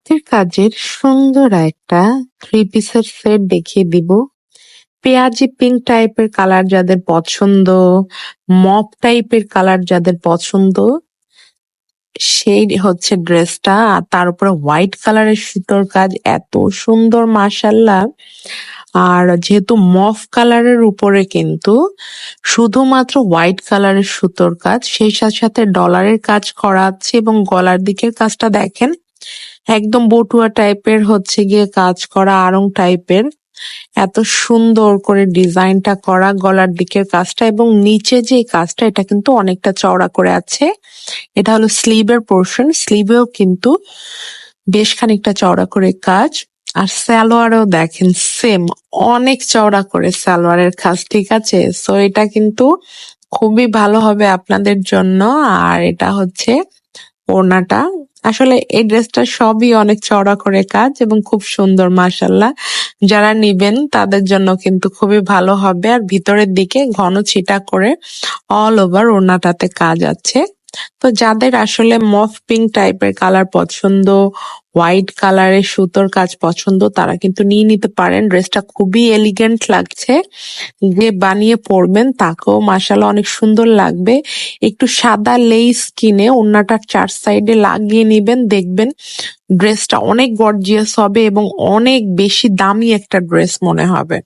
হাতের কাজের সুন্দর একটা থ্রি পিসের সেট দেখিয়ে দিব। পেঁয়াজি পিঙ্ক টাইপের কালার যাদের পছন্দ, মপ টাইপের কালার যাদের পছন্দ, সেই হচ্ছে ড্রেসটা। আর তার উপরে হোয়াইট কালারের সুতোর কাজ এত সুন্দর মাশাল্লাহ। আর যেহেতু মফ কালারের উপরে কিন্তু শুধুমাত্র হোয়াইট কালারের সুতোর কাজ, সেই সাথে সাথে ডলারের কাজ করা আছে এবং গলার দিকের কাজটা দেখেন একদম বটুয়া টাইপের হচ্ছে গিয়ে কাজ করা, আড়ং টাইপের। এত সুন্দর করে ডিজাইনটা করা গলার দিকের কাজটা, এবং নিচে যে কাজটা এটা কিন্তু অনেকটা চওড়া করে আছে। এটা হলো স্লিভের পোর্শন, স্লিভেও কিন্তু বেশ খানিকটা চওড়া করে কাজ। আর সালোয়ারেও দেখেন সেম অনেক চওড়া করে সালোয়ারের কাজ, ঠিক আছে? সো এটা কিন্তু খুবই ভালো হবে আপনাদের জন্য। আর এটা হচ্ছে ওড়নাটা। আসলে এই ড্রেসটা সবই অনেক চওড়া করে কাজ এবং খুব সুন্দর মাশাল্লাহ। যারা নিবেন তাদের জন্য কিন্তু খুবই ভালো হবে। আর ভিতরের দিকে ঘন ছিটা করে অল ওভার ওড়নাটাতে কাজ আছে। তো যাদের আসলে মফ পিঙ্ক টাইপের কালার পছন্দ, হোয়াইট কালারের সুতোর কাজ পছন্দ, তারা কিন্তু নিয়ে নিতে পারেন। ড্রেসটা খুবই এলিগেন্ট লাগছে, যে বানিয়ে পরবেন তাকেও মাশাআল্লাহ অনেক সুন্দর লাগবে। একটু সাদা লেস কিনে ওড়নাটার চার সাইডে লাগিয়ে নিবেন, দেখবেন ড্রেসটা অনেক গর্জিয়াস হবে এবং অনেক বেশি দামি একটা ড্রেস মনে হবে।